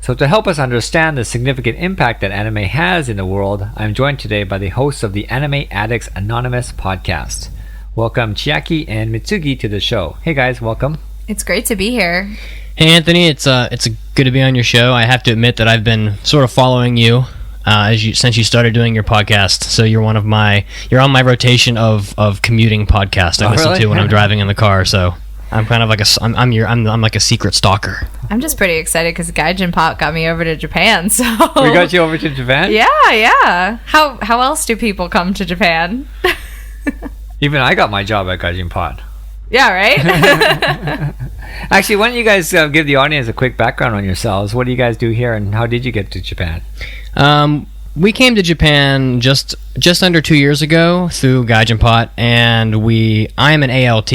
So to help us understand the significant impact that anime has in the world, I'm joined today by the hosts of the Anime Addicts Anonymous Podcast. Welcome Chiaki and Mitsugi to the show. Hey guys, welcome. It's great to be here. Hey Anthony, it's good to be on your show. I have to admit that I've been sort of following you since you started doing your podcast. So you're on my rotation of commuting podcasts I listen to when I'm driving in the car. So I'm kind of like I'm like a secret stalker. I'm just pretty excited because Gaijin Pop got me over to Japan. So we got you over to Japan? Yeah. How else do people come to Japan? Even I got my job at Gaijin Pod. Yeah, right? Actually, why don't you guys give the audience a quick background on yourselves? What do you guys do here, and how did you get to Japan? We came to Japan just under 2 years ago through Gaijin Pot, and I am an ALT,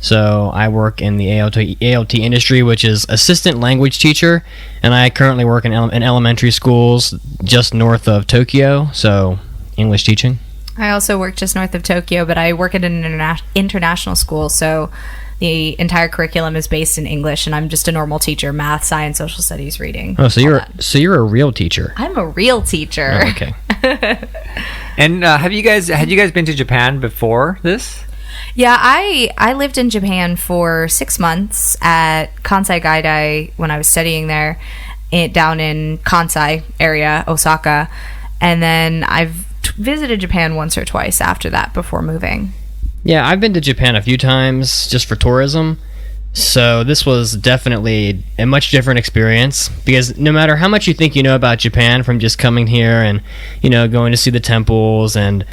so I work in the ALT industry, which is assistant language teacher, and I currently work in elementary schools just north of Tokyo, so English teaching. I also work just north of Tokyo, but I work at an international school, so the entire curriculum is based in English, and I'm just a normal teacher: math, science, social studies, reading. Oh, so you're a real teacher. I'm a real teacher. Oh, okay. And had you guys been to Japan before this? Yeah, I lived in Japan for 6 months at Kansai Gaidai when I was studying there, down in Kansai area, Osaka, and then I've visited Japan once or twice after that before moving. Yeah, I've been to Japan a few times just for tourism, so this was definitely a much different experience, because no matter how much you think you know about Japan from just coming here and, going to see the temples and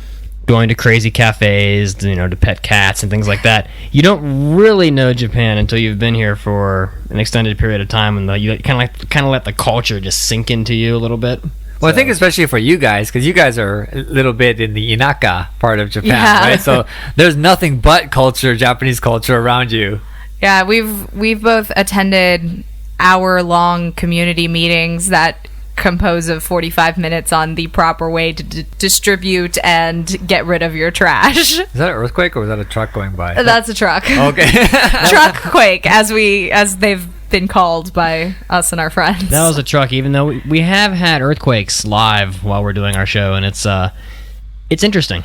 going to crazy cafes, to pet cats and things like that, you don't really know Japan until you've been here for an extended period of time, and you kind of let the culture just sink into you a little bit. Well, I think especially for you guys, because you guys are a little bit in the Inaka part of Japan, right? So there's nothing but Japanese culture around you. Yeah, we've both attended hour-long community meetings that compose of 45 minutes on the proper way to distribute and get rid of your trash. Is that an earthquake or was that a truck going by? That's a truck. Okay. Truck-quake, as they've been called by us and our friends. That was a truck, even though we have had earthquakes live while we're doing our show, and it's interesting.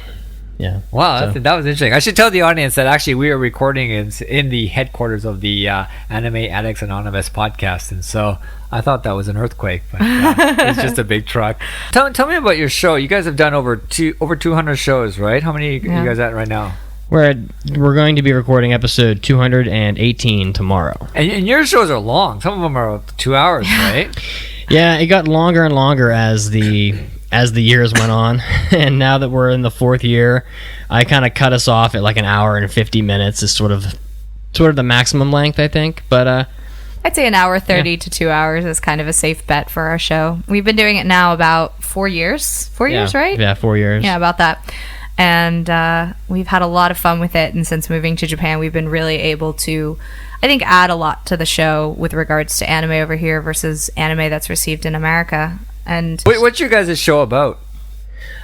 Yeah. Wow, that was interesting. I should tell the audience that actually we are recording in the headquarters of the Anime Addicts Anonymous Podcast, and so I thought that was an earthquake, but it's just a big truck. Tell me about your show. You guys have done over 200 shows, right? How many are you guys at right now? We're going to be recording episode 218 tomorrow. And your shows are long. Some of them are 2 hours, right? Yeah, it got longer and longer as the years went on. And now that we're in the fourth year, I kind of cut us off at like an hour and 50 minutes is sort of the maximum length, I think. But I'd say an hour 30 to 2 hours is kind of a safe bet for our show. We've been doing it now about 4 years. 4 years, right? Yeah, 4 years. Yeah, about that. And we've had a lot of fun with it, and since moving to Japan we've been really able to, I think, add a lot to the show with regards to anime over here versus anime that's received in America. And what's your guys' show about?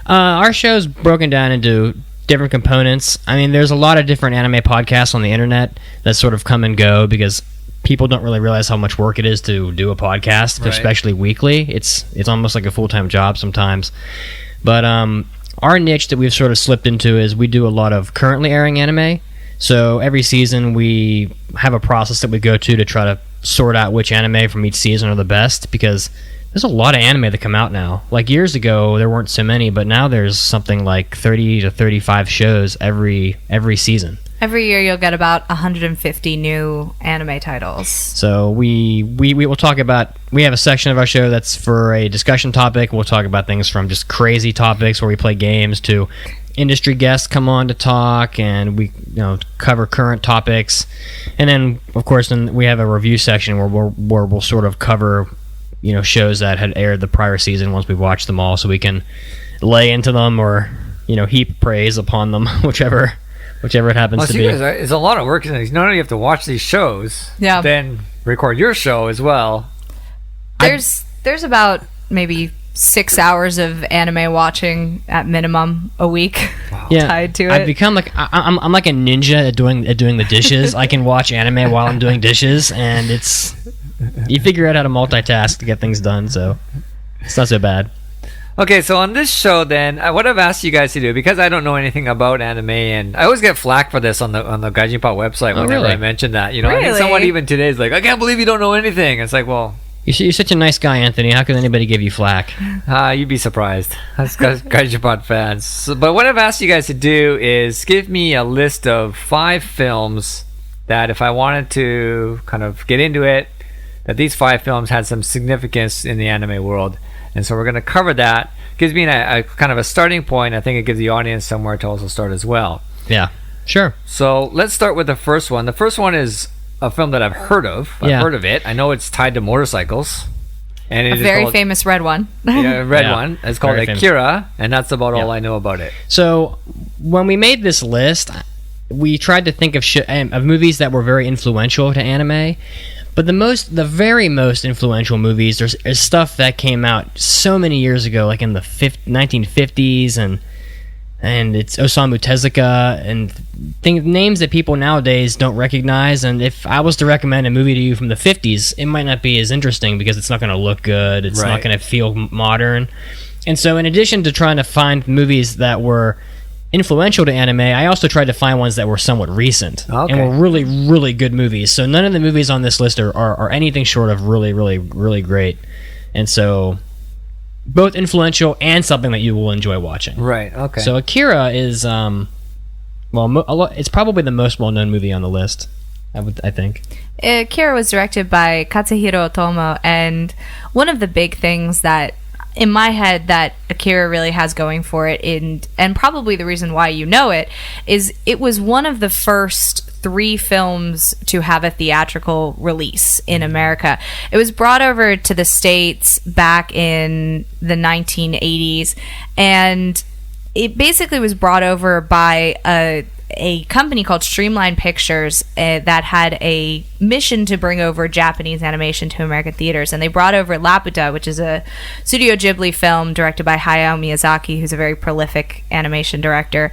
Our show's broken down into different components. I mean, there's a lot of different anime podcasts on the internet that sort of come and go because people don't really realize how much work it is to do a podcast, right, especially weekly. It's almost like a full-time job sometimes. But our niche that we've sort of slipped into is we do a lot of currently airing anime. So every season we have a process that we go to try to sort out which anime from each season are the best, because there's a lot of anime that come out now. Like years ago there weren't so many, but now there's something like 30 to 35 shows every season. Every year you'll get about 150 new anime titles. So we will talk about, we have a section of our show that's for a discussion topic. We'll talk about things from just crazy topics where we play games to industry guests come on to talk, and we cover current topics. And then of course then we have a review section where we'll sort of cover shows that had aired the prior season once we've watched them all, so we can lay into them or heap praise upon them, whichever it happens to be. It's a lot of work. Not only do you have to watch these shows, then record your show as well. There's about maybe 6 hours of anime watching at minimum a week. Wow. Tied to it. I've become like I'm like a ninja at doing the dishes. I can watch anime while I'm doing dishes, and it's You figure out how to multitask to get things done, so it's not so bad. Okay, so on this show, then, what I've asked you guys to do, because I don't know anything about anime, and I always get flack for this on the Gaijin Pop website whenever really? I mention that. You know, I think Really? someone even today is like, I can't believe you don't know anything. It's like, well, You're such a nice guy, Anthony. How could anybody give you flack? you'd be surprised. That's Gaijin Pop fans. So, but what I've asked you guys to do is give me a list of 5 films that if I wanted to kind of get into it, that these 5 films had some significance in the anime world. And so we're going to cover that. Gives me a kind of a starting point. I think it gives the audience somewhere to also start as well. Yeah, sure. So let's start with the first one. The first one is a film that I've heard of. I've heard of it. I know it's tied to motorcycles. And it A is very called, famous red one. red Yeah, one. It's called very famous. Akira, and that's about all I know about it. So when we made this list, we tried to think of movies that were very influential to anime. But the very most influential movies is stuff that came out so many years ago, like in the 1950s, and it's Osamu Tezuka and names that people nowadays don't recognize. And if I was to recommend a movie to you from the 50s, it might not be as interesting because it's not going to look good. It's not going to feel modern. And so in addition to trying to find movies that were influential to anime, I also tried to find ones that were somewhat recent and were really, really good movies. So none of the movies on this list are anything short of really, really, really great. And so both influential and something that you will enjoy watching. Right, okay. So Akira is, it's probably the most well-known movie on the list, I think. Akira was directed by Katsuhiro Otomo, and one of the big things that in my head that Akira really has going for it, and probably the reason why you know it, is it was one of the first 3 films to have a theatrical release in America. It was brought over to the States back in the 1980s, and it basically was brought over by a company called Streamline Pictures that had a mission to bring over Japanese animation to American theaters. And they brought over Laputa, which is a Studio Ghibli film directed by Hayao Miyazaki, who's a very prolific animation director.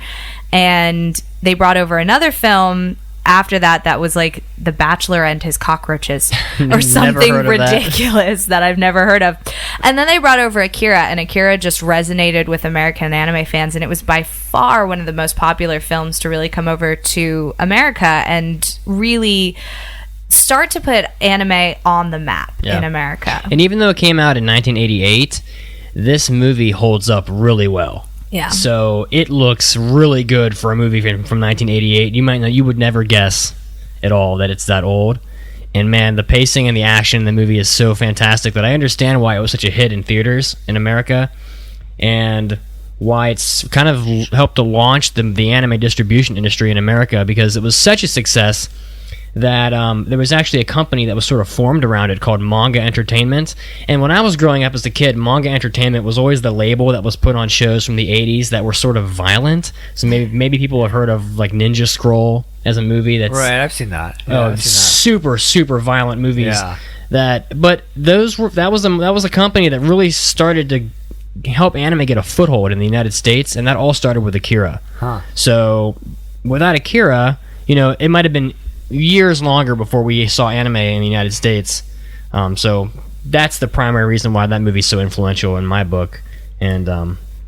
And they brought over another film after that was like The Bachelor and His Cockroaches or something ridiculous that I've never heard of. And then they brought over Akira, and Akira just resonated with American anime fans, and it was by far one of the most popular films to really come over to America and really start to put anime on the map in America. And even though it came out in 1988, this movie holds up really well. Yeah. So it looks really good for a movie from 1988. You would never guess at all that it's that old. And man, the pacing and the action in the movie is so fantastic that I understand why it was such a hit in theaters in America, and why it's kind of helped to launch the anime distribution industry in America, because it was such a success that there was actually a company that was sort of formed around it called Manga Entertainment. And when I was growing up as a kid, Manga Entertainment was always the label that was put on shows from the 80s that were sort of violent. So maybe people have heard of like Ninja Scroll as a movie that's Right, I've seen that. Yeah, I've seen super, super violent movies. Yeah. But that was a company that really started to help anime get a foothold in the United States, and that all started with Akira. Huh. So without Akira, it might have been years longer before we saw anime in the United States. So that's the primary reason why that movie's so influential in my book. And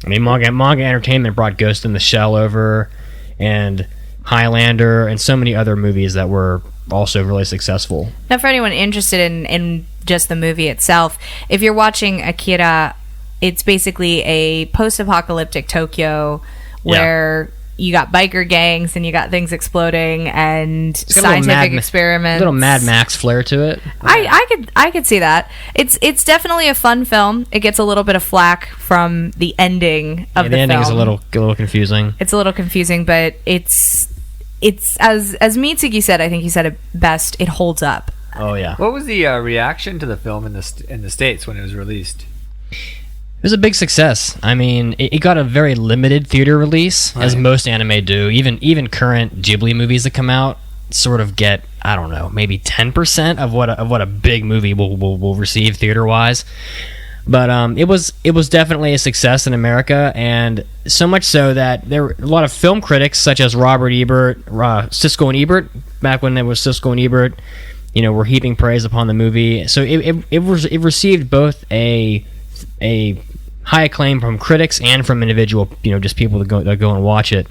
Manga Entertainment brought Ghost in the Shell over, and Highlander, and so many other movies that were also really successful. Now, for anyone interested in just the movie itself, if you're watching Akira, it's basically a post-apocalyptic Tokyo where you got biker gangs and you got things exploding and scientific experiments. A little Mad Max flair to it. I could see that. It's definitely a fun film. It gets a little bit of flack from the ending of the film. The ending is a little confusing. It's a little confusing, but it's as Mitsugi said, I think he said it best, it holds up. Oh yeah. What was the reaction to the film in the States when it was released? It was a big success. I mean, it got a very limited theater release, as most anime do. Even current Ghibli movies that come out sort of get, I don't know, maybe 10% of what a big movie will receive theater-wise. But it was definitely a success in America, and so much so that there were a lot of film critics, such as Robert Ebert, Siskel and Ebert, back when there was Siskel and Ebert, were heaping praise upon the movie. So it received both a high acclaim from critics and from individual, just people that go and watch it.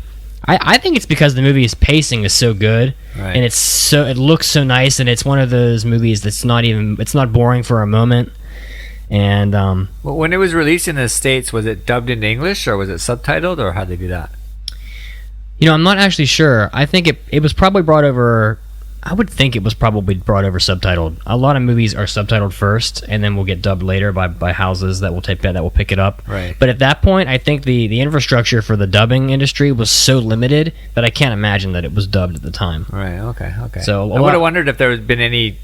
I think it's because the movie's pacing is so good, and it looks so nice, and it's one of those movies that's not boring for a moment. And when it was released in the States, was it dubbed into English or was it subtitled, or how'd they do that? I'm not actually sure. I think it was probably brought over. I would think it was probably brought over subtitled. A lot of movies are subtitled first, and then will get dubbed later by houses that will pick it up. Right. But at that point, I think the infrastructure for the dubbing industry was so limited that I can't imagine that it was dubbed at the time. Right. Okay. So I would have wondered if there had been any,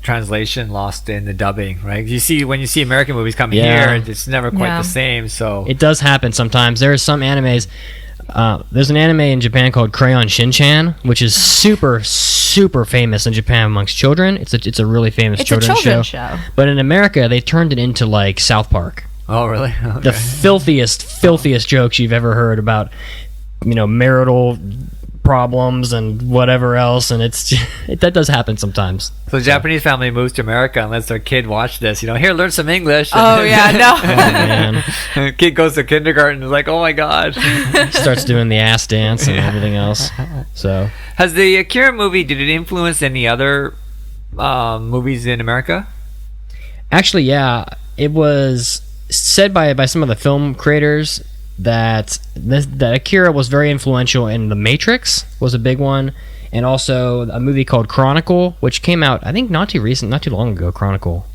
translation lost in the dubbing. Right. When you see American movies come here, it's never quite the same. So it does happen sometimes. There are some animes. There's an anime in Japan called Crayon Shin-chan, which is super famous in Japan amongst children. It's a really famous children's show. But in America, they turned it into like South Park. Oh, really? Okay. The filthiest jokes you've ever heard about, marital problems and whatever else, and that does happen sometimes. So a Japanese family moves to America and lets their kid watch this. Here, learn some English. Oh yeah, no. Oh, kid goes to kindergarten and is like, oh my god. Starts doing the ass dance and everything else. So has the Akira movie, did it influence any other movies in America? Actually, yeah. It was said by some of the film creators that Akira was very influential in The Matrix, was a big one, and also a movie called Chronicle, which came out I think not too long ago. Chronicle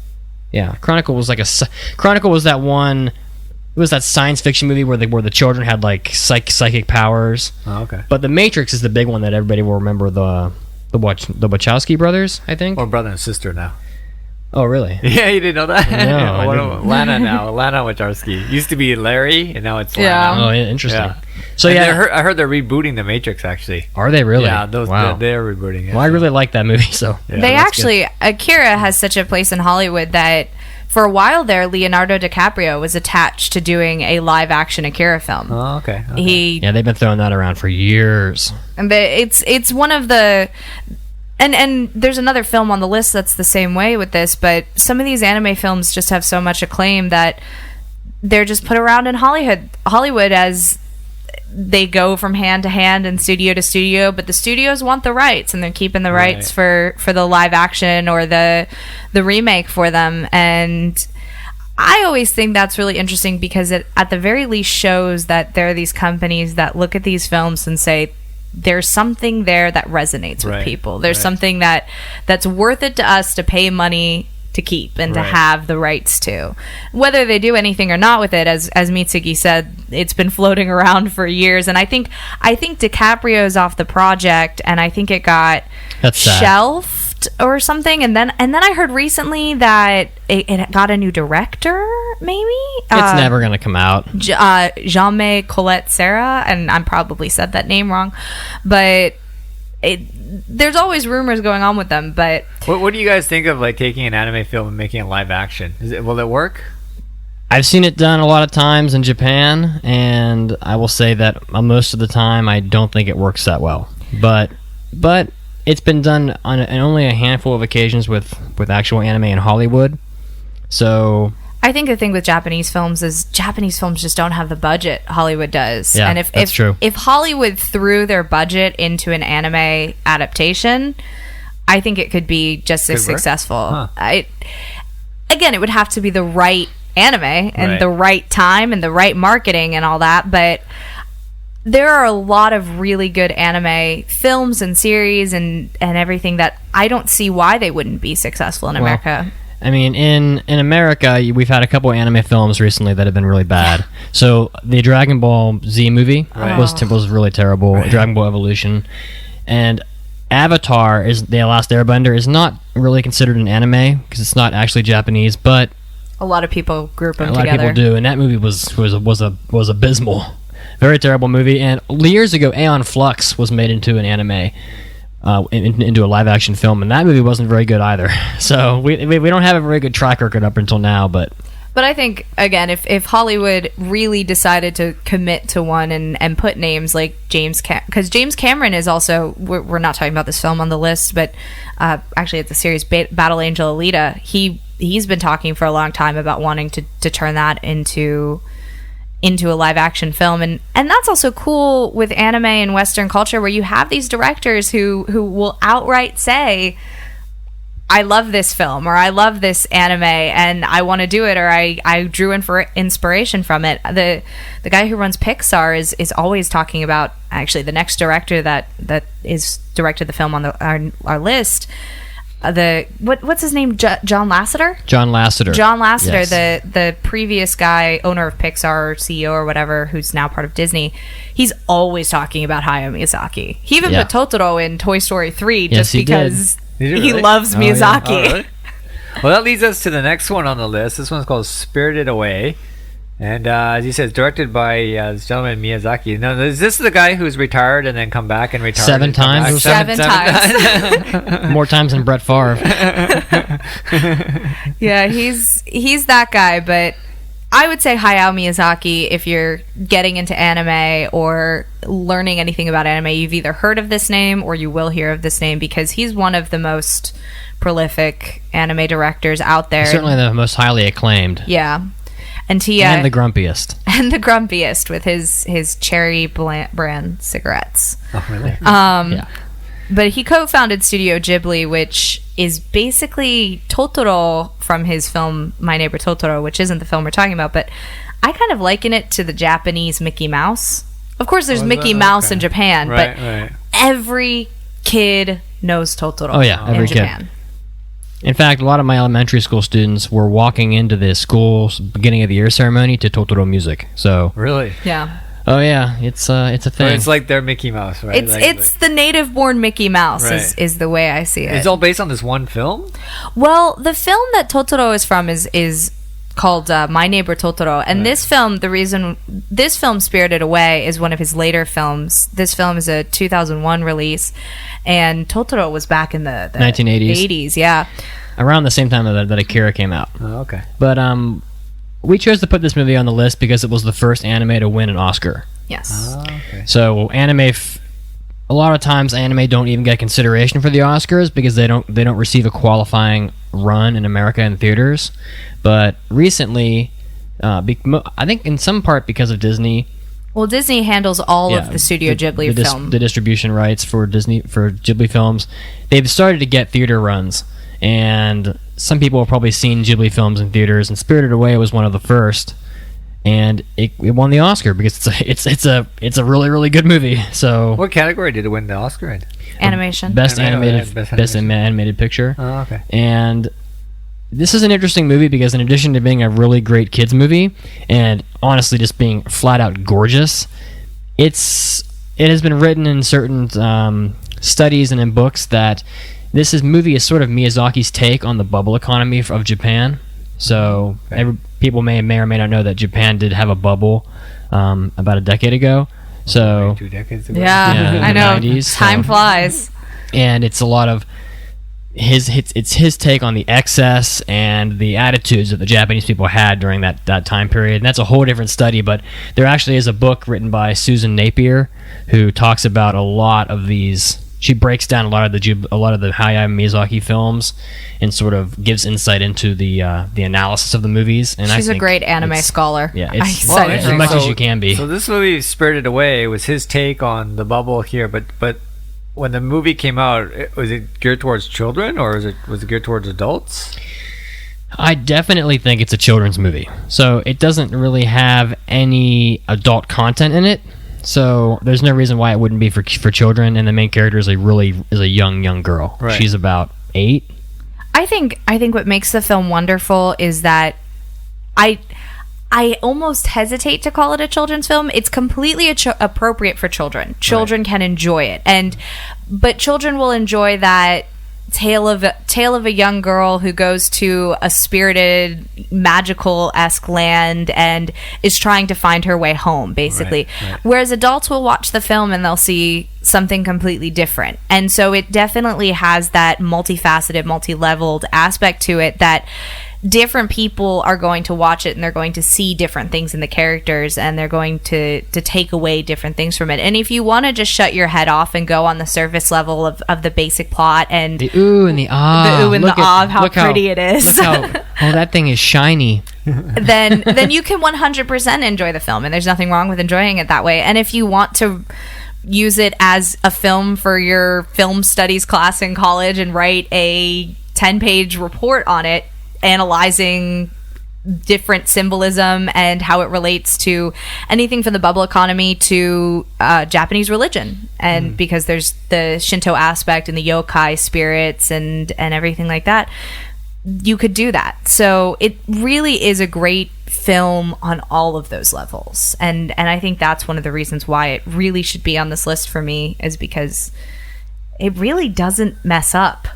was that one. It was that science fiction movie where the children had like psychic powers. Oh, okay. But The Matrix is the big one that everybody will remember. The Wachowski brothers, I think, or brother and sister now. Oh, really? Yeah, you didn't know that? No, Lana Wachowski. Used to be Larry, and now it's Lana. Yeah. Oh, interesting. Yeah. So I heard they're rebooting The Matrix, actually. Are they really? Yeah, wow. They're rebooting it. Well, I really like that movie, so. Yeah, they actually, good. Akira has such a place in Hollywood that for a while there, Leonardo DiCaprio was attached to doing a live-action Akira film. Oh, okay. They've been throwing that around for years. But it's one of the... And there's another film on the list that's the same way with this, but some of these anime films just have so much acclaim that they're just put around in Hollywood as they go from hand to hand and studio to studio, but the studios want the rights, and they're keeping the rights for the live action or the remake for them. And I always think that's really interesting because it at the very least shows that there are these companies that look at these films and say, there's something there that resonates with people. There's something that's worth it to us to pay money to keep and to have the rights to. Whether they do anything or not with it, as Mitsugi said, it's been floating around for years. And I think DiCaprio's off the project, and I think it got shelved or something. And then I heard recently that it got a new director. Maybe it's never gonna come out. Jean-May Colette Serra, and I probably said that name wrong, but there's always rumors going on with them. But what do you guys think of like taking an anime film and making it live action? Will it work? I've seen it done a lot of times in Japan, and I will say that most of the time I don't think it works that well. But it's been done on only a handful of occasions with actual anime in Hollywood. So I think the thing with Japanese films is Japanese films just don't have the budget Hollywood does. Yeah, and that's true. If Hollywood threw their budget into an anime adaptation, I think it could be just as successful. Huh. Again, it would have to be the right anime and the right time and the right marketing and all that, but there are a lot of really good anime films and series and everything that I don't see why they wouldn't be successful in America. I mean, in America, we've had a couple anime films recently that have been really bad. So the Dragon Ball Z movie was really terrible. Dragon Ball Evolution, and Avatar The Last Airbender is not really considered an anime because it's not actually Japanese, but a lot of people group them together. A lot of people do, and that movie was abysmal. Very terrible movie. And years ago, Aeon Flux was made into an anime. Into a live action film, and that movie wasn't very good either. So we don't have a very good track record up until now, but But I think, again, if Hollywood really decided to commit to one and put names like because James Cameron is also, we're not talking about this film on the list, but actually it's the series Battle Angel Alita. He's been talking for a long time about wanting to turn that into a live action film, and that's also cool with anime and Western culture, where you have these directors who will outright say, I love this film, or I love this anime and I want to do it, or I drew in for inspiration from it. The guy who runs Pixar is always talking about, actually the next director that is directed the film on our list, what's his name? John Lasseter? John Lasseter. Yes. The previous guy, owner of Pixar, or CEO or whatever, who's now part of Disney. He's always talking about Hayao Miyazaki. He even put Totoro in Toy Story 3 just because he loves Miyazaki. Yeah. Oh, really? Well, that leads us to the next one on the list. This one's called Spirited Away. And as he says, directed by this gentleman Miyazaki. Now, is this the guy who's retired and then come back and retired? 7 times. Seven times. More times than Brett Favre. Yeah, he's that guy. But I would say Hayao Miyazaki, if you're getting into anime or learning anything about anime, you've either heard of this name or you will hear of this name, because he's one of the most prolific anime directors out there. Certainly the most highly acclaimed. Yeah. And the grumpiest. And the grumpiest with his cherry brand cigarettes. Oh, really? Yeah. But he co-founded Studio Ghibli, which is basically Totoro from his film My Neighbor Totoro, which isn't the film we're talking about, but I kind of liken it to the Japanese Mickey Mouse. Of course, there's Mickey Mouse in Japan, but every kid knows Totoro in Japan. Kid. In fact, a lot of my elementary school students were walking into the school's beginning of the year ceremony to Totoro music. So really, yeah. Oh yeah, it's a thing. It's like their Mickey Mouse, right? It's the native-born Mickey Mouse is the way I see it. It's all based on this one film. Well, the film that Totoro is from is called My Neighbor Totoro, and this film, the reason this film Spirited Away is one of his later films. This film is a 2001 release, and Totoro was back in the 1980s. 80s, yeah, around the same time that Akira came out. Oh, okay. But we chose to put this movie on the list because it was the first anime to win an Oscar. Yes. Oh, okay. So anime, a lot of times anime don't even get consideration for the Oscars because they don't receive a qualifying run in America in theaters. But recently, I think in some part because of Disney. Well, Disney handles all of the Studio Ghibli film. The distribution rights for Ghibli films. They've started to get theater runs, and some people have probably seen Ghibli films in theaters. And Spirited Away was one of the first, and it won the Oscar because it's a really, really good movie. So what category did it win the Oscar in? Animation. Best animated picture. Oh, okay. And this is an interesting movie because in addition to being a really great kids movie and honestly just being flat out gorgeous, it has been written in certain studies and in books that this movie is sort of Miyazaki's take on the bubble economy of Japan. So people may or may not know that Japan did have a bubble about a decade ago. So 2 decades ago. Yeah, I know. 90s, Time flies. And it's a lot of it's his take on the excess and the attitudes that the Japanese people had during that time period. And that's a whole different study, but there actually is a book written by Susan Napier who talks about a lot of these. She breaks down a lot of the Hayao Miyazaki films and sort of gives insight into the analysis of the movies. And she's a great anime scholar. Yeah, it's as much as you can be. So this movie, Spirited Away, was his take on the bubble here, but when the movie came out, was it geared towards children or was it geared towards adults? I definitely think it's a children's movie. So it doesn't really have any adult content in it. So there's no reason why it wouldn't be for children. And the main character is a young girl. Right. She's about 8. I think what makes the film wonderful is that I almost hesitate to call it a children's film. It's completely appropriate for children. Children can enjoy it, but children will enjoy that tale of a young girl who goes to a spirited, magical-esque land and is trying to find her way home, basically. Right. Whereas adults will watch the film and they'll see something completely different. And so it definitely has that multifaceted, multi-leveled aspect to it that different people are going to watch it and they're going to see different things in the characters and they're going to take away different things from it. And if you want to just shut your head off and go on the surface level of the basic plot and the ooh and the ah, the ooh and the ah of how pretty it is, oh, that thing is shiny, then you can 100% enjoy the film, and there's nothing wrong with enjoying it that way. And if you want to use it as a film for your film studies class in college and write a 10-page report on it, analyzing different symbolism and how it relates to anything from the bubble economy to Japanese religion, and because there's the Shinto aspect and the yokai spirits and everything like that, you could do that. So it really is a great film on all of those levels, and I think that's one of the reasons why it really should be on this list for me, is because it really doesn't mess up.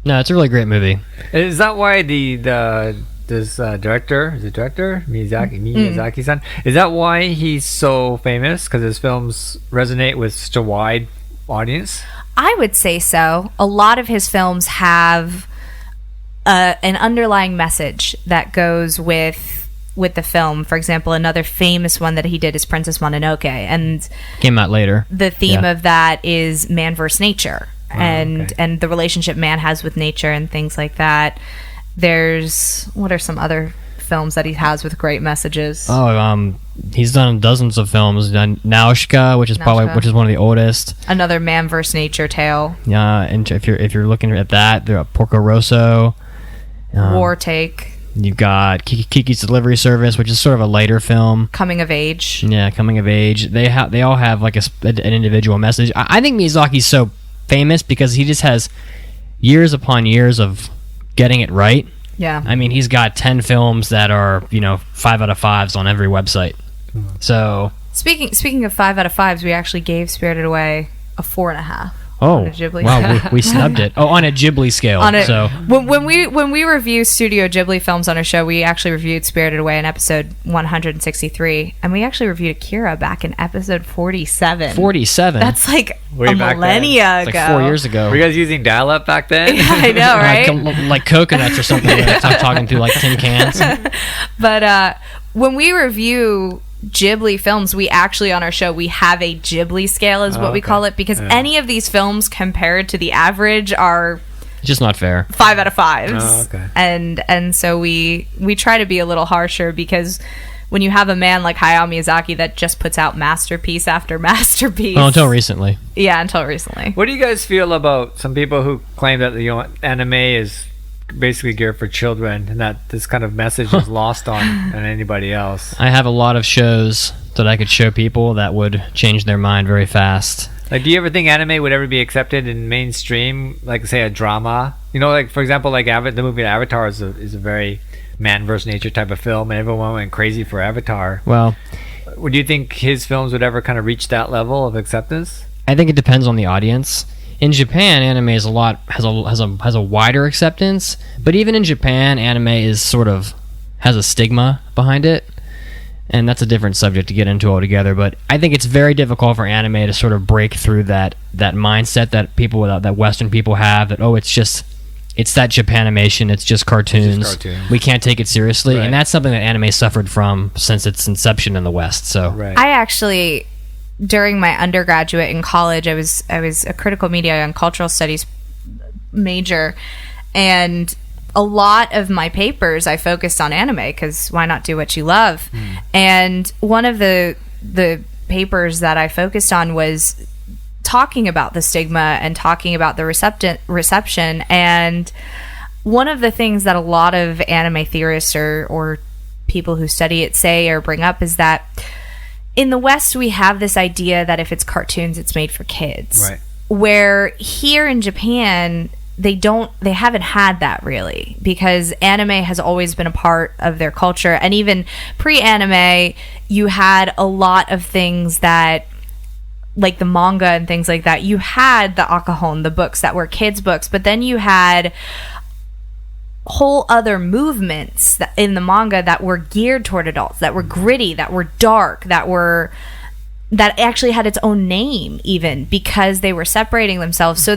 No, it's a really great movie. Is that why this director, is it director Miyazaki-san? Is that why he's so famous? Because his films resonate with such a wide audience? I would say so. A lot of his films have an underlying message that goes with the film. For example, another famous one that he did is Princess Mononoke, and came out later. The theme of that is man versus nature. And the relationship man has with nature and things like that. What are some other films that he has with great messages? He's done dozens of films. He's done Nausicaa, which is one of the oldest. Another man versus nature tale. Yeah, and if you're looking at that, there are Porco Rosso, War Take. You've got Kiki's Delivery Service, which is sort of a lighter film. Coming of age. Yeah, coming of age. They all have like an individual message. I think Miyazaki's so famous because he just has years upon years of getting it right. Yeah. I mean, he's got 10 films that are, 5 out of 5s on every website. So speaking of 5 out of 5s, we actually gave Spirited Away a 4.5. Oh, on a Ghibli wow, we snubbed it. Oh, on a Ghibli scale. So when we review Studio Ghibli films on our show, we actually reviewed Spirited Away in episode 163, and we actually reviewed Akira back in episode 47. 47? That's like way a millennia ago. Like 4 years ago. Were you guys using dial-up back then? Yeah, I know, right? Like coconuts or something. Like I'm talking through like tin cans. But when we review Ghibli films, we actually on our show we have a Ghibli scale is what we call it, because any of these films compared to the average are just not fair. 5 out of 5s. Oh, okay. And so we try to be a little harsher, because when you have a man like Hayao Miyazaki that just puts out masterpiece after masterpiece. Well, until recently. Yeah, until recently. What do you guys feel about some people who claim that anime is basically geared for children, and that this kind of message is lost on anybody else? I have a lot of shows that I could show people that would change their mind very fast. Like, do you ever think anime would ever be accepted in mainstream, like say a drama? Like for example, like the movie Avatar is a very man versus nature type of film, and everyone went crazy for Avatar. Well, would you think his films would ever kind of reach that level of acceptance? I think it depends on the audience. In Japan, anime is has a wider acceptance, but even in Japan, anime is has a stigma behind it, and that's a different subject to get into altogether. But I think it's very difficult for anime to sort of break through that mindset that Western people have, that it's that Japanimation, it's just cartoons. We can't take it seriously, and that's something that anime suffered from since its inception in the West. So I actually, during my undergraduate in college, I was a critical media and cultural studies major, and a lot of my papers I focused on anime, because why not do what you love? And one of the papers that I focused on was talking about the stigma and talking about the reception. And one of the things that a lot of anime theorists or people who study it say or bring up is that in the West, we have this idea that if it's cartoons, it's made for kids. Right. Where here in Japan, they haven't had that really, because anime has always been a part of their culture. And even pre-anime, you had a lot of things that, like the manga and things like that. You had the akahon, the books that were kids' books, but then you had whole other movements in the manga that were geared toward adults, that were gritty, that were dark, that that actually had its own name, even because they were separating themselves. So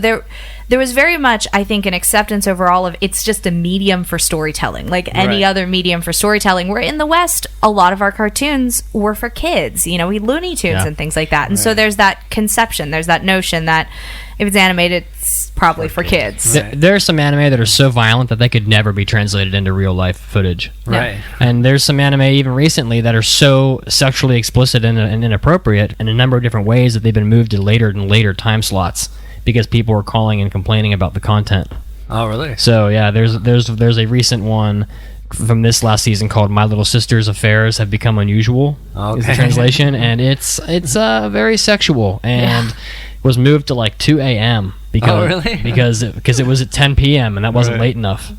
there was very much, I think, an acceptance overall of it's just a medium for storytelling, like any other medium for storytelling, where in the West, a lot of our cartoons were for kids, we Looney Tunes and things like that. And so there's that conception, there's that notion that if it's animated, it's probably for kids. There are some anime that are so violent that they could never be translated into real life footage. Right. And there's some anime even recently that are so sexually explicit and inappropriate in a number of different ways that they've been moved to later and later time slots because people were calling and complaining about the content. Oh, really? So yeah, there's a recent one from this last season called My Little Sister's Affairs Have Become Unusual. Okay. Is the translation, and it's very sexual and was moved to like 2 a.m. because because it was at 10 p.m. and that wasn't late enough.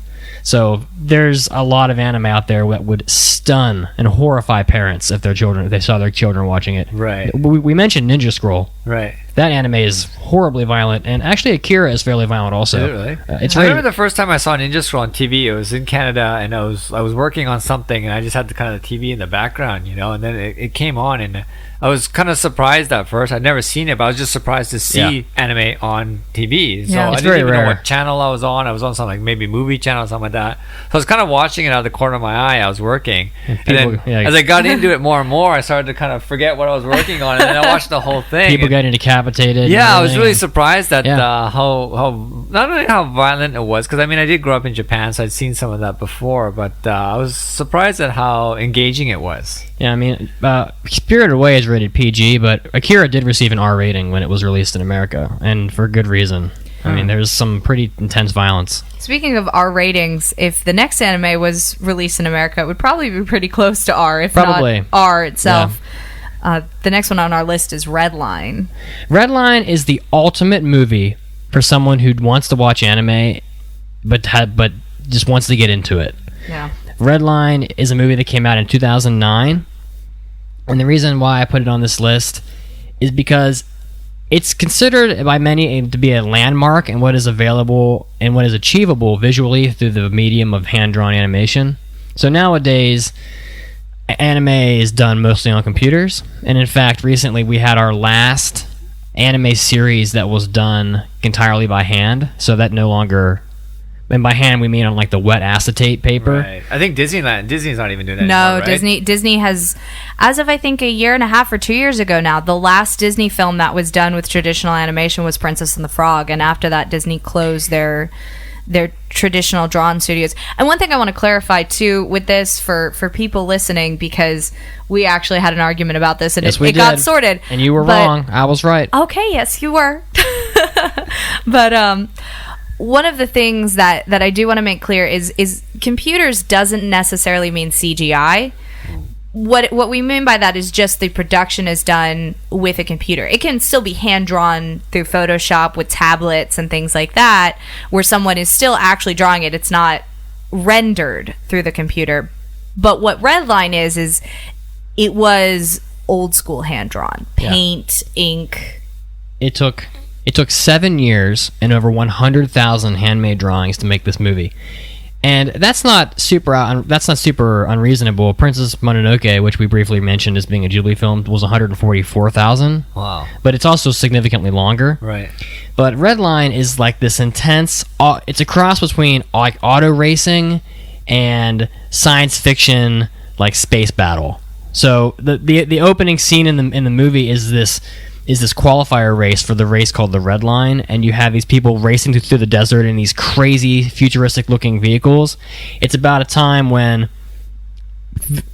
So there's a lot of anime out there that would stun and horrify parents if they saw their children watching it. Right. We mentioned Ninja Scroll. Right. That anime is horribly violent, and actually Akira is fairly violent also. Really? I remember the first time I saw Ninja Scroll on TV. It was in Canada, and I was working on something, and I just had the kind of TV in the background, and then it came on, and I was kind of surprised at first. I'd never seen it, but I was just surprised to see anime on TV. So I didn't even know what channel I was on. I was on something like maybe movie channel or something like that. So I was kind of watching it out of the corner of my eye. I was working, and then as I got into it more and more, I started to kind of forget what I was working on, and then I watched the whole thing. People getting decapitated. Yeah, I was really surprised at how not only how violent it was, because I did grow up in Japan, so I'd seen some of that before, but I was surprised at how engaging it was. Yeah, Spirited Away is rated PG, but Akira did receive an R rating when it was released in America, and for good reason. There's some pretty intense violence. Speaking of R ratings, if the next anime was released in America, it would probably be pretty close to R, if not R itself. Yeah. The next one on our list is Redline. Redline is the ultimate movie for someone who wants to watch anime, but just wants to get into it. Yeah. Redline is a movie that came out in 2009, and the reason why I put it on this list is because it's considered by many to be a landmark in what is available and what is achievable visually through the medium of hand-drawn animation. So nowadays, anime is done mostly on computers, and in fact, recently we had our last anime series that was done entirely by hand, so that no longer... And by hand, we mean on like the wet acetate paper. Right. I think Disney's not even doing that anymore, right? Disney has, as of I think a year and a half or 2 years ago now, the last Disney film that was done with traditional animation was Princess and the Frog, and after that, Disney closed their traditional drawn studios. And one thing I want to clarify too with this for people listening, because we actually had an argument about this, and it got sorted. And you were wrong. I was right. Okay, yes, you were. But one of the things that I do want to make clear is computers doesn't necessarily mean CGI. What we mean by that is just the production is done with a computer. It can still be hand-drawn through Photoshop with tablets and things like that, where someone is still actually drawing it. It's not rendered through the computer. But what Redline is it was old-school hand-drawn. Paint, ink. It took 7 years and over 100,000 handmade drawings to make this movie, and that's not super unreasonable. Princess Mononoke, which we briefly mentioned as being a Ghibli film, was 144,000. Wow! But it's also significantly longer. Right. But Redline is like this intense. It's a cross between like auto racing and science fiction, like space battle. So the opening scene in the movie is this qualifier race for the race called the Red Line, and you have these people racing through the desert in these crazy futuristic looking vehicles. It's about a time when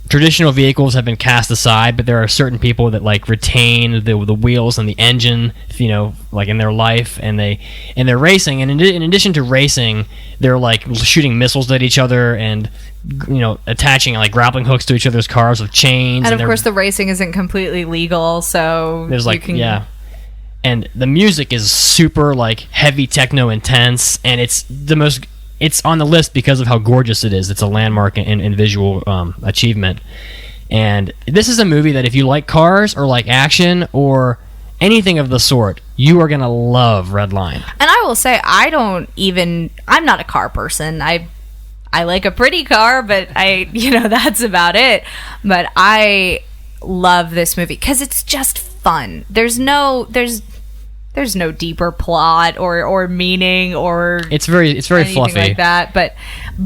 traditional vehicles have been cast aside, but there are certain people that like retain the wheels and the engine, like in their life, and they're racing. And in addition to racing, they're like shooting missiles at each other and attaching like grappling hooks to each other's cars with chains. And of course, the racing isn't completely legal, so there's and the music is super like heavy techno intense, and it's on the list because of how gorgeous it is. It's a landmark in visual achievement. And this is a movie that if you like cars or like action or anything of the sort, you are going to love Redline. And I will say, I'm not a car person. I like a pretty car, but that's about it. But I love this movie because it's just fun. There's there's no deeper plot or meaning or It's very fluffy like that. But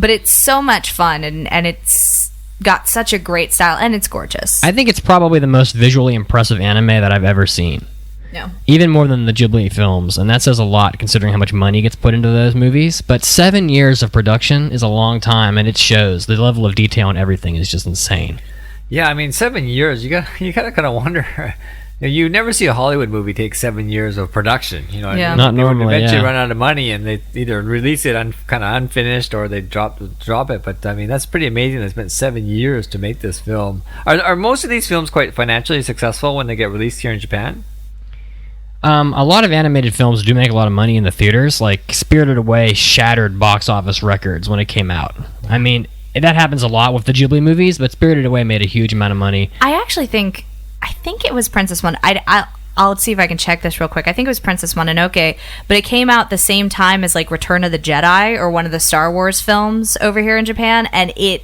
it's so much fun and it's got such a great style and it's gorgeous. I think it's probably the most visually impressive anime that I've ever seen. No. Even more than the Ghibli films, and that says a lot considering how much money gets put into those movies. But 7 years of production is a long time, and it shows. The level of detail and everything is just insane. Yeah, I mean, 7 years. You gotta kind of wonder. You never see a Hollywood movie take 7 years of production. You know, what I mean? Not They would normally. eventually Yeah. run out of money, and they either release it kind of unfinished, or they drop it. But I mean, that's pretty amazing. They spent 7 years to make this film. Are most of these films quite financially successful when they get released here in Japan? A lot of animated films do make a lot of money in the theaters. Like Spirited Away shattered box office records when it came out. I mean, that happens a lot with the Ghibli movies, but Spirited Away made a huge amount of money. I actually think it was Princess I'll see if I can check this real quick. I think it was Princess Mononoke, but it came out the same time as like Return of the Jedi or one of the Star Wars films over here in Japan, and it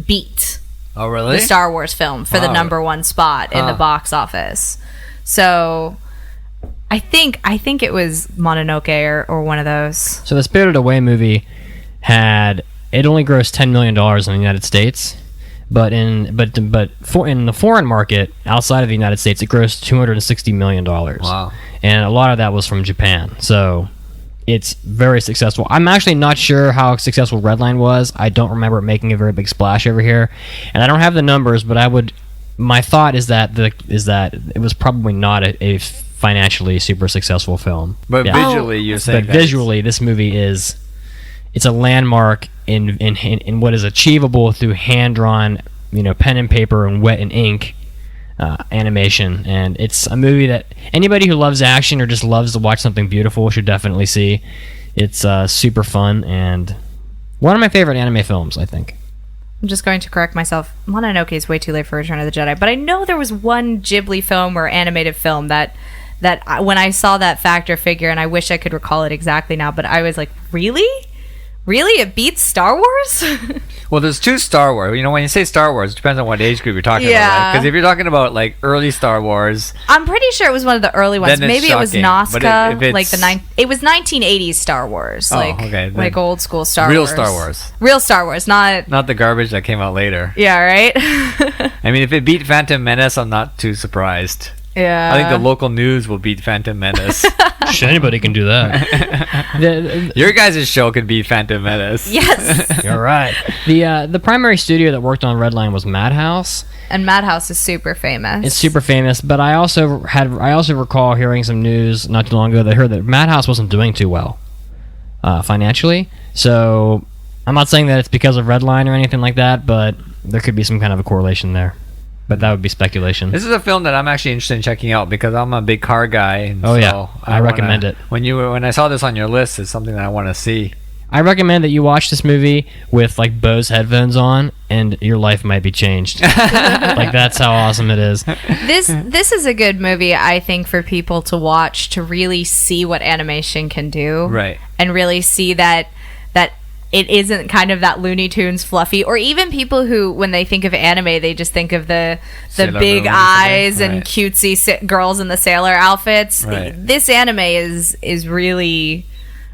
beat Oh, really? the Star Wars film for the Wow. number one spot in the box office. So I think it was Mononoke or one of those. So the Spirited Away movie it only grossed $10 million in the United States, but in the foreign market outside of the United States, it grossed $260 million. Wow. And a lot of that was from Japan. So it's very successful. I'm actually not sure how successful Redline was. I don't remember it making a very big splash over here, and I don't have the numbers, but my thought is that it was probably not a financially super successful film. But Yeah. visually, you're saying But visually, this movie it's a landmark in what is achievable through hand-drawn, pen and paper and wet and ink animation. And it's a movie that anybody who loves action or just loves to watch something beautiful should definitely see. It's super fun and one of my favorite anime films, I think. I'm just going to correct myself. Mononoke is way too late for Return of the Jedi, but I know there was one Ghibli film or animated film that when I saw that factor figure, and I wish I could recall it exactly now, but I was like, really? Really? It beats Star Wars? Well, there's two Star Wars. When you say Star Wars, it depends on what age group you're talking about, Yeah. Because if you're talking about like early Star Wars, I'm pretty sure it was one of the early ones. Then it's Maybe it was shocking, but Nazca, if like it was 1980s Star Wars, Oh, like okay, then like old school Star real Wars. Star Wars, Real Star Wars, not not the garbage that came out later. yeah, right? I mean, if it beat Phantom Menace, I'm not too surprised. Yeah. I think the local news will beat Phantom Menace. Anybody can do that. Your guys' show could beat Phantom Menace. Yes. You're right. The primary studio that worked on Redline was Madhouse. And Madhouse is super famous. It's super famous, but I also recall hearing some news not too long ago that heard that Madhouse wasn't doing too well financially. So I'm not saying that it's because of Redline or anything like that, but there could be some kind of a correlation there. But that would be speculation. This is a film that I'm actually interested in checking out because I'm a big car guy. And Oh, so yeah. I recommend it. When I saw this on your list, it's something that I want to see. I recommend that you watch this movie with like Bose headphones on, and your life might be changed. Like that's how awesome it is. This is a good movie, I think, for people to watch to really see what animation can do, Right. And really see that it isn't kind of that Looney Tunes fluffy, or even people who, when they think of anime, they just think of the Sailor big Moon or eyes something. and Right. cutesy girls in the sailor outfits. Right. This anime is really,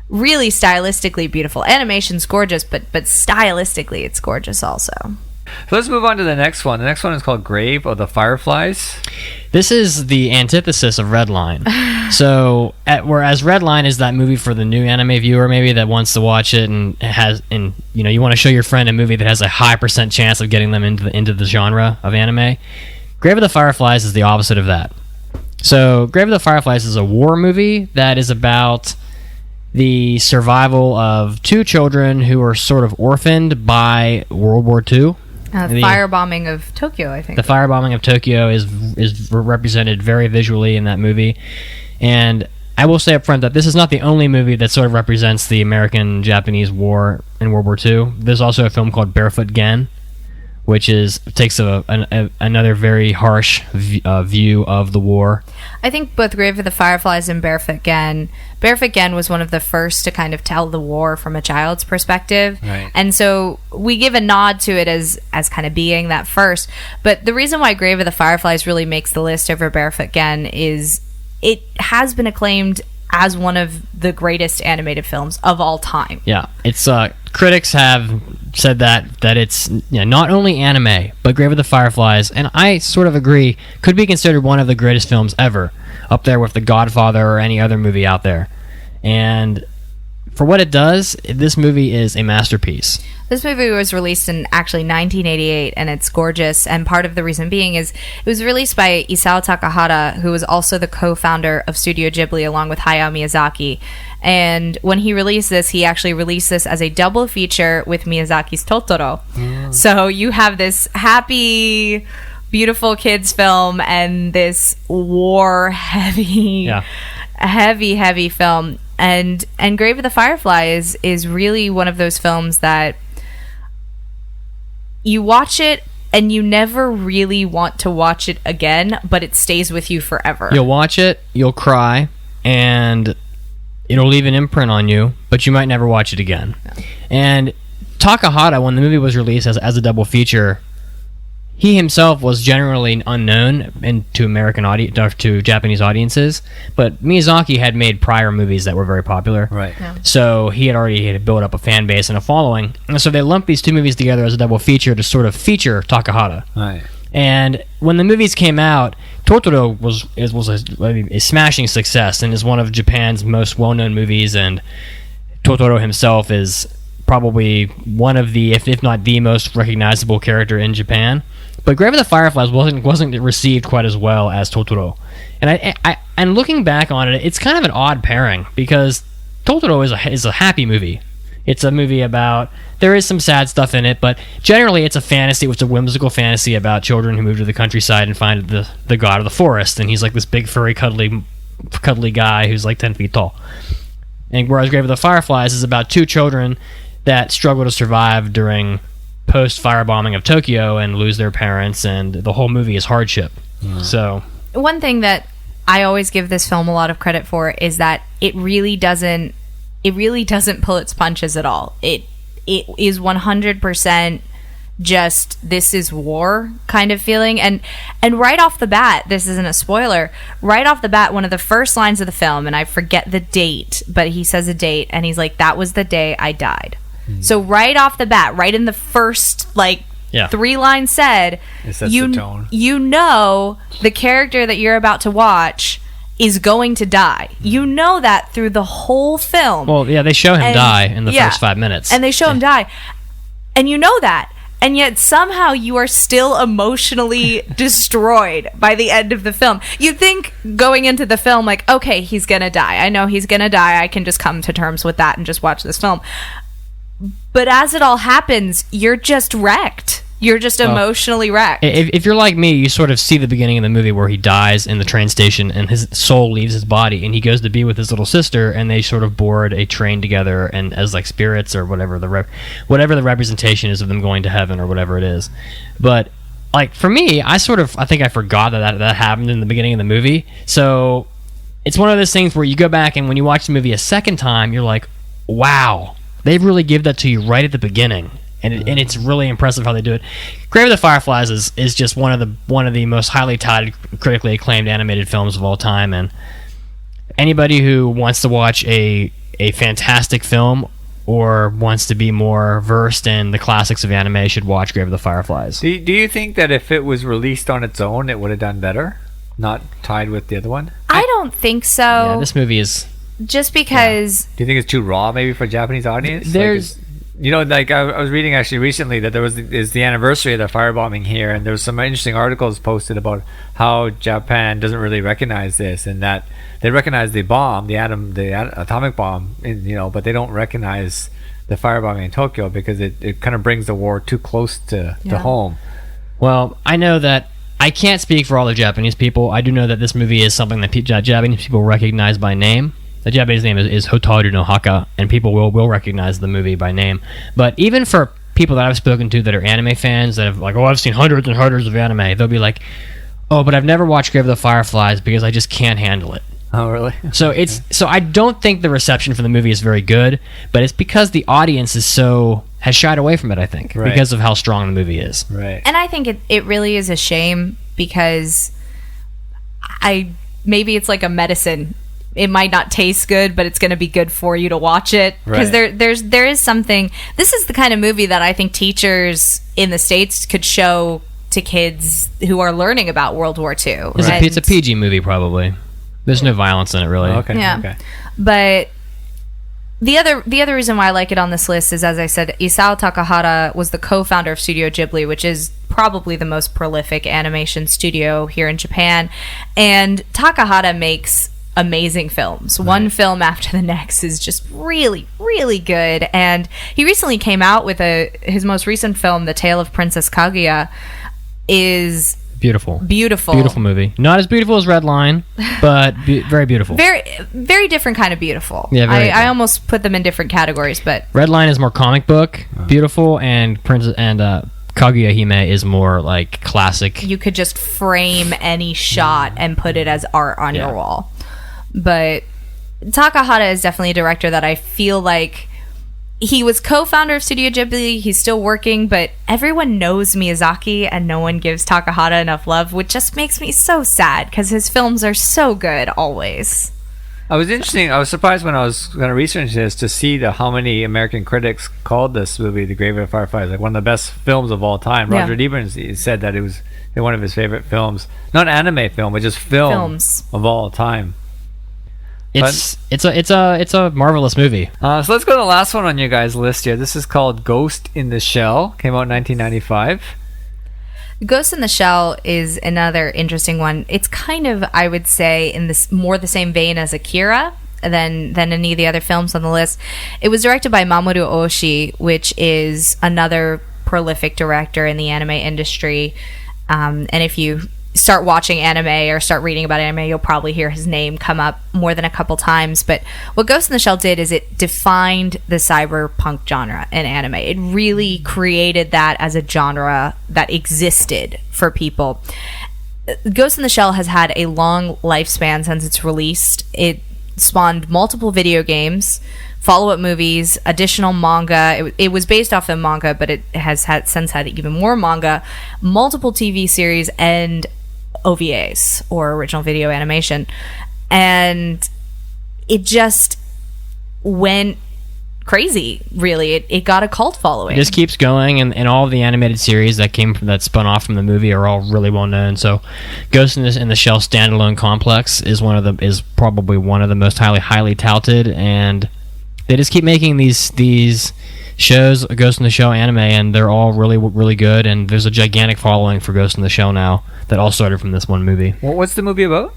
really stylistically beautiful. Animation's gorgeous, but stylistically it's gorgeous also. So let's move on to the next one. The next one is called Grave of the Fireflies. This is the antithesis of Redline. So, whereas Redline is that movie for the new anime viewer, maybe that wants to watch it and you want to show your friend a movie that has a high % chance of getting them into the genre of anime. Grave of the Fireflies is the opposite of that. So, Grave of the Fireflies is a war movie that is about the survival of two children who are sort of orphaned by World War II. The firebombing of Tokyo, I think. The firebombing of Tokyo is represented very visually in that movie. And I will say up front that this is not the only movie that sort of represents the American-Japanese war in World War II. There's also a film called Barefoot Gen, which takes another very harsh view of the war. I think both Grave of the Fireflies and Barefoot Gen was one of the first to kind of tell the war from a child's perspective. Right. And so we give a nod to it as kind of being that first. But the reason why Grave of the Fireflies really makes the list over Barefoot Gen is it has been acclaimed as one of the greatest animated films of all time. Yeah, it's critics have said that it's not only anime but Grave of the Fireflies, and I sort of agree, could be considered one of the greatest films ever, up there with The Godfather or any other movie out there. And for what it does, this movie is a masterpiece. This movie was released in actually 1988, and it's gorgeous. And part of the reason being is it was released by Isao Takahata, who was also the co-founder of Studio Ghibli along with Hayao Miyazaki. And when he released this, he actually released this as a double feature with Miyazaki's Totoro. So you have this happy, beautiful kids film and this war-heavy, heavy film. And Grave of the Fireflies is really one of those films that you watch it and you never really want to watch it again, but it stays with you forever. You'll watch it, you'll cry, and it'll leave an imprint on you, but you might never watch it again. Yeah. And Takahata, when the movie was released as a double feature, he himself was generally unknown to Japanese audiences, but Miyazaki had made prior movies that were very popular. Right. Yeah. So he had already built up a fan base and a following. And so they lumped these two movies together as a double feature to sort of feature Takahata. Right. And when the movies came out, Totoro was a smashing success and is one of Japan's most well-known movies, and Totoro himself is probably one of the, if not the most recognizable character in Japan. But Grave of the Fireflies wasn't received quite as well as Totoro. And looking back on it, it's kind of an odd pairing, because Totoro is a happy movie. It's a movie about, there is some sad stuff in it, but generally it's a fantasy, it's a whimsical fantasy about children who move to the countryside and find the god of the forest, and he's like this big furry cuddly guy who's like 10 feet tall. And whereas Grave of the Fireflies is about two children that struggle to survive during post-firebombing of Tokyo and lose their parents, and the whole movie is hardship. So one thing that I always give this film a lot of credit for is that it really doesn't pull its punches at all. It is 100% just, this is war kind of feeling, and right off the bat, this isn't a spoiler, right off the bat, one of the first lines of the film, and I forget the date, but he says a date, and he's like, "That was the day I died." So right off the bat, right in the first 3 lines said, it sets the tone. You know the character that you're about to watch is going to die. You know that through the whole film. Well, yeah, they show him die in the first 5 minutes. And they show him die. And you know that. And yet somehow you are still emotionally destroyed by the end of the film. You'd think going into the film, like, okay, he's going to die. I know he's going to die. I can just come to terms with that and just watch this film. But as it all happens, you're just wrecked. You're just emotionally wrecked. If you're like me, you sort of see the beginning of the movie where he dies in the train station and his soul leaves his body and he goes to be with his little sister, and they sort of board a train together and as like spirits or whatever the representation is of them going to heaven or whatever it is. But like for me, I think I forgot that happened in the beginning of the movie. So it's one of those things where you go back and when you watch the movie a second time, you're like, wow, they really give that to you right at the beginning. And it's really impressive how they do it. Grave of the Fireflies is just one of the most highly touted, critically acclaimed animated films of all time. And anybody who wants to watch a fantastic film or wants to be more versed in the classics of anime should watch Grave of the Fireflies. Do you think that if it was released on its own, it would have done better? Not tied with the other one? I don't think so. Yeah, this movie is... Just because... Do you think it's too raw maybe for a Japanese audience? There's... I was reading actually recently that is the anniversary of the firebombing here, and there was some interesting articles posted about how Japan doesn't really recognize this, and that they recognize the bomb, the atomic bomb, but they don't recognize the firebombing in Tokyo because it kind of brings the war too close to home. Well, I know that I can't speak for all the Japanese people. I do know that this movie is something that Japanese people recognize by name. The Japanese name is Hotaru no Haka, and people will recognize the movie by name. But even for people that I've spoken to that are anime fans that have like, I've seen hundreds and hundreds of anime, they'll be like, but I've never watched Grave of the Fireflies because I just can't handle it. Oh, really? So I don't think the reception for the movie is very good, but it's because the audience has shied away from it, I think, because of how strong the movie is. Right. And I think it really is a shame because maybe it's like a medicine it might not taste good, but it's going to be good for you to watch it, because there is something. This is the kind of movie that I think teachers in the States could show to kids who are learning about World War II. It's a PG movie, probably. There's no violence in it, really. Okay. Yeah. Okay. But the other reason why I like it on this list is, as I said, Isao Takahata was the co-founder of Studio Ghibli, which is probably the most prolific animation studio here in Japan. And Takahata makes amazing films. One film after the next is just really, really good. And he recently came out with his most recent film, The Tale of Princess Kaguya, is beautiful movie. Not as beautiful as Red Line, but very beautiful. Very, very different kind of beautiful. Yeah, I almost put them in different categories, but Red Line is more comic book beautiful, and Kaguya Hime is more like classic. You could just frame any shot and put it as art on your wall. But Takahata is definitely a director that I feel like he was co-founder of Studio Ghibli. He's still working, but everyone knows Miyazaki and no one gives Takahata enough love, which just makes me so sad because his films are so good always. I was surprised when I was going to research this to see how many American critics called this movie, The Grave of the Fireflies, like one of the best films of all time. Roger Ebert said that it was one of his favorite films. Not anime film, but just films of all time. It's a marvelous movie. So let's go to the last one on your guys' list here. This is called Ghost in the Shell. Came out in 1995. Ghost in the Shell is another interesting one. It's kind of, I would say, in this more the same vein as Akira than any of the other films on the list. It was directed by Mamoru Oshii, which is another prolific director in the anime industry. And if you start watching anime or start reading about anime, you'll probably hear his name come up more than a couple times. But what Ghost in the Shell did is it defined the cyberpunk genre in anime. It really created that as a genre that existed for people. Ghost in the Shell has had a long lifespan since it's released. It spawned multiple video games, follow-up movies, additional manga. It was based off of manga, but it has since had even more manga, multiple TV series, and OVAs, or original video animation. And it just went crazy, really. It got a cult following. It just keeps going, and all of the animated series that spun off from the movie are all really well known. So Ghost in the Shell standalone complex is probably one of the most highly touted, and they just keep making these shows, Ghost in the Shell anime, and they're all really, really good, and there's a gigantic following for Ghost in the Shell now that all started from this one movie. What's the movie about?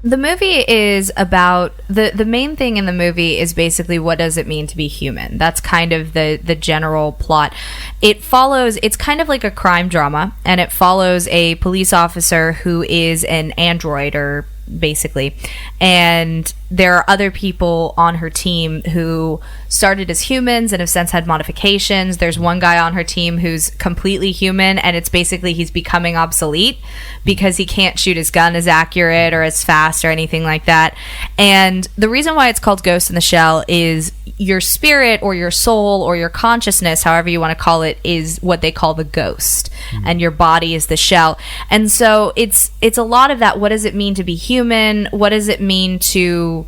The movie is about the main thing in the movie is basically what does it mean to be human. That's kind of the general plot. It's kind of like a crime drama, and it follows a police officer who is an android, basically, and there are other people on her team who started as humans and have since had modifications. There's one guy on her team who's completely human, and it's basically he's becoming obsolete because he can't shoot his gun as accurate or as fast or anything like that. And the reason why it's called Ghost in the Shell is your spirit or your soul or your consciousness, however you want to call it, is what they call the ghost, and your body is the shell. And so it's a lot of that. What does it mean to be human? What does it mean to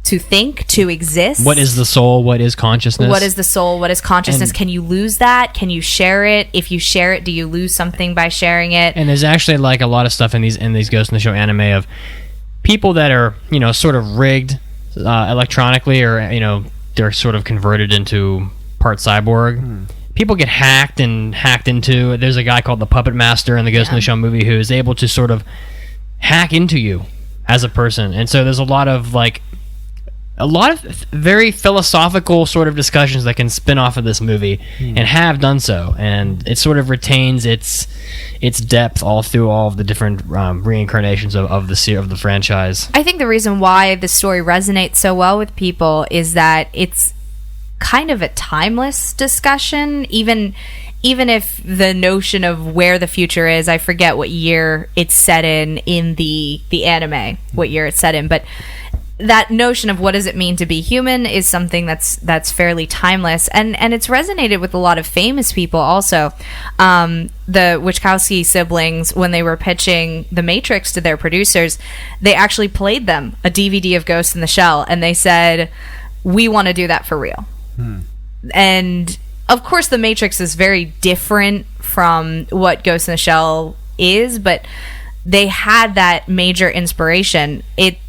think, to exist? What is the soul? What is consciousness? What is the soul? What is consciousness? Can you lose that? Can you share it? If you share it, do you lose something by sharing it? And there's actually like a lot of stuff in these Ghost in the Shell anime of people that are, sort of rigged electronically, or they're sort of converted into part cyborg. People get hacked into. There's a guy called the Puppet Master in the Ghost in the Shell movie who is able to sort of hack into you as a person. And so there's a lot of very philosophical sort of discussions that can spin off of this movie, and have done so. And it sort of retains its depth all through all of the different reincarnations of the franchise. I think the reason why the story resonates so well with people is that it's kind of a timeless discussion, even if the notion of where the future is, I forget what year it's set in the anime, what year it's set in, but that notion of what does it mean to be human is something that's fairly timeless, and it's resonated with a lot of famous people also. The Wachowski siblings, when they were pitching The Matrix to their producers, they actually played them a DVD of Ghost in the Shell, and they said, we want to do that for real. And of course The Matrix is very different from what Ghost in the Shell is, but they had that major inspiration.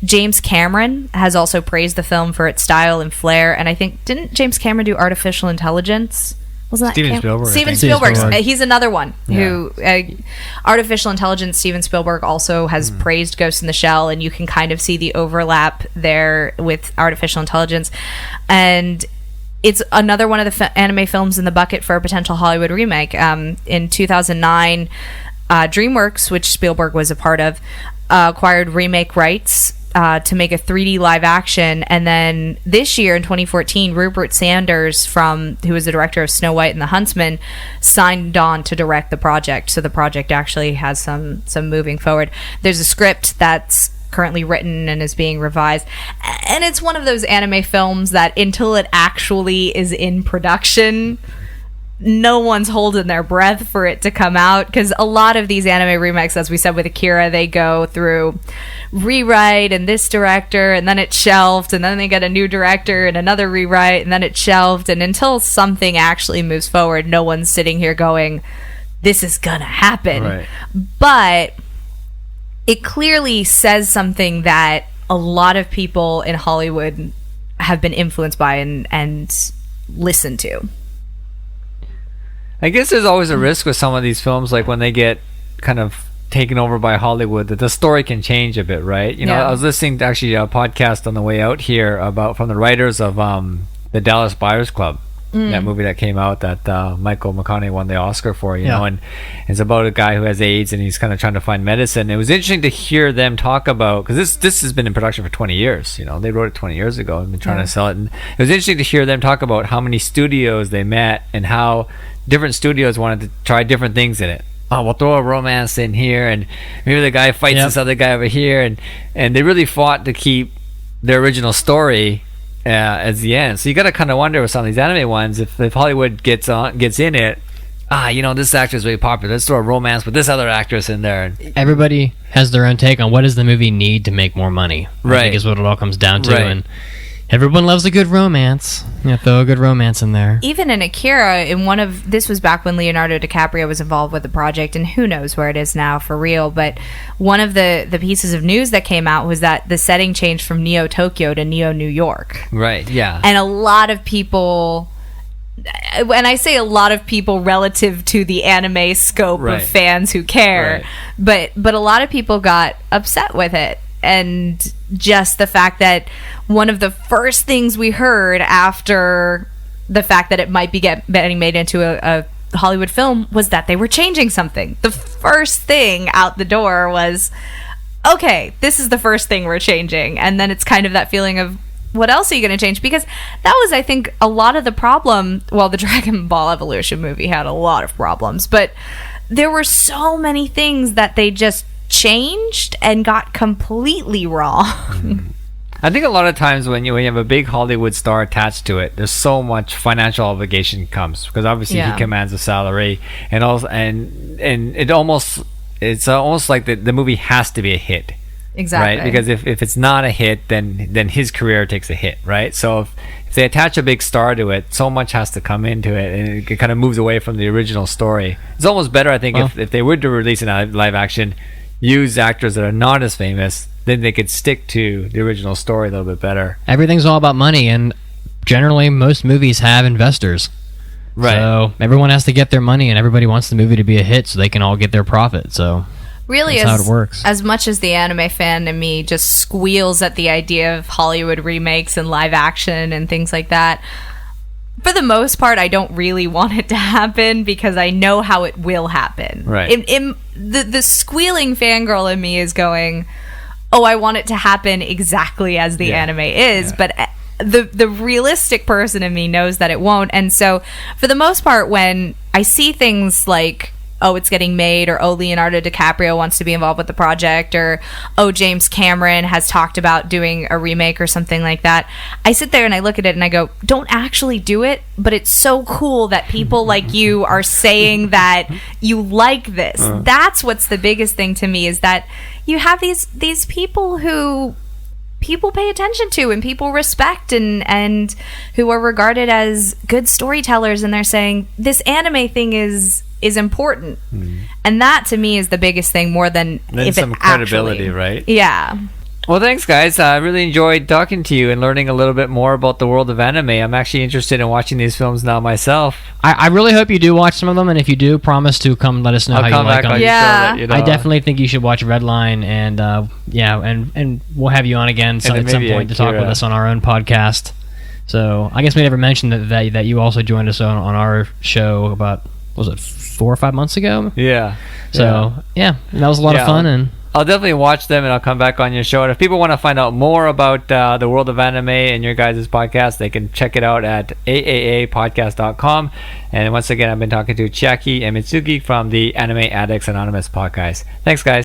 James Cameron has also praised the film for its style and flair, and I think, didn't James Cameron do Artificial Intelligence? Wasn't that Steven Spielberg? Steven Spielberg. He's another one who Artificial Intelligence. Steven Spielberg also has praised Ghost in the Shell, and you can kind of see the overlap there with Artificial Intelligence. And it's another one of the anime films in the bucket for a potential Hollywood remake. In 2009, DreamWorks, which Spielberg was a part of, acquired remake rights to make a 3D live action, and then this year in 2014, Rupert Sanders, who was the director of Snow White and the Huntsman, signed on to direct the project. So the project actually has some moving forward. There's a script that's currently written and is being revised, and it's one of those anime films that until it actually is in production, no one's holding their breath for it to come out, because a lot of these anime remakes, as we said with Akira, they go through rewrite and this director, and then it's shelved, and then they get a new director and another rewrite, and then it's shelved, and until something actually moves forward, no one's sitting here going, this is gonna happen. Right. But it clearly says something that a lot of people in Hollywood have been influenced by and listened to. I guess there's always a risk with some of these films, like when they get kind of taken over by Hollywood, that the story can change a bit, right? You know, I was listening to actually a podcast on the way out here from the writers of the Dallas Buyers Club, that movie that came out that Michael McConaughey won the Oscar for, you know, and it's about a guy who has AIDS and he's kind of trying to find medicine. It was interesting to hear them talk about, because this has been in production for 20 years, you know, they wrote it 20 years ago and been trying to sell it, and it was interesting to hear them talk about how many studios they met and how different studios wanted to try different things in it. Oh, we'll throw a romance in here, and maybe the guy fights this other guy over here, and they really fought to keep their original story as the end. So you got to kind of wonder with some of these anime ones, if Hollywood gets in it, you know, this actor is really popular, let's throw a romance with this other actress in there. Everybody has their own take on what does the movie need to make more money. I think is what it all comes down to. And everyone loves a good romance. Yeah, throw a good romance in there. Even in Akira, this was back when Leonardo DiCaprio was involved with the project, and who knows where it is now for real, but one of the pieces of news that came out was that the setting changed from Neo Tokyo to Neo New York. Right, yeah. And a lot of people, when I say a lot of people relative to the anime scope of fans who care, but a lot of people got upset with it. And just the fact that one of the first things we heard after the fact that it might be getting made into a Hollywood film was that they were changing something. The first thing out the door was, okay, this is the first thing we're changing. And then it's kind of that feeling of, what else are you going to change? Because that was, I think, a lot of the problem. Well, the Dragon Ball Evolution movie had a lot of problems, but there were so many things that they just changed and got completely wrong. I think a lot of times when you have a big Hollywood star attached to it, there's so much financial obligation comes, because obviously he commands a salary, and also it's almost like the movie has to be a hit. Exactly. Right? Because if it's not a hit, then his career takes a hit, right? So if they attach a big star to it, so much has to come into it, and it kind of moves away from the original story. It's almost better, I think, if they were to release a live action, use actors that are not as famous, then they could stick to the original story a little bit better. Everything's all about money, and generally most movies have investors. Right. So everyone has to get their money, and everybody wants the movie to be a hit so they can all get their profit. So really, that's how it works. As much as the anime fan in me just squeals at the idea of Hollywood remakes and live action and things like that, for the most part, I don't really want it to happen, because I know how it will happen. Right. The squealing fangirl in me is going, oh, I want it to happen exactly as the anime is, but the realistic person in me knows that it won't. And so, for the most part, when I see things like oh, it's getting made, or oh, Leonardo DiCaprio wants to be involved with the project, or oh, James Cameron has talked about doing a remake or something like that, I sit there and I look at it and I go, don't actually do it, but it's so cool that people like you are saying that you like this. That's what's the biggest thing to me, is that you have these people who people pay attention to and people respect, and who are regarded as good storytellers, and they're saying this anime thing is important. And that to me is the biggest thing, more than if some it credibility, actually, right? Yeah. Well, thanks, guys. I really enjoyed talking to you and learning a little bit more about the world of anime. I'm actually interested in watching these films now myself. I really hope you do watch some of them, and if you do, promise to come let us know how you like them. I definitely think you should watch Redline, and and we'll have you on again at some point to talk with us on our own podcast. So I guess we never mentioned that you also joined us on our show about, was it 4 or 5 months ago? Yeah. So that was a lot of fun, and I'll definitely watch them, and I'll come back on your show. And if people want to find out more about the world of anime and your guys' podcast, they can check it out at aaapodcast.com. And once again, I've been talking to Chiaki and Mitsugi from the Anime Addicts Anonymous Podcast. Thanks, guys.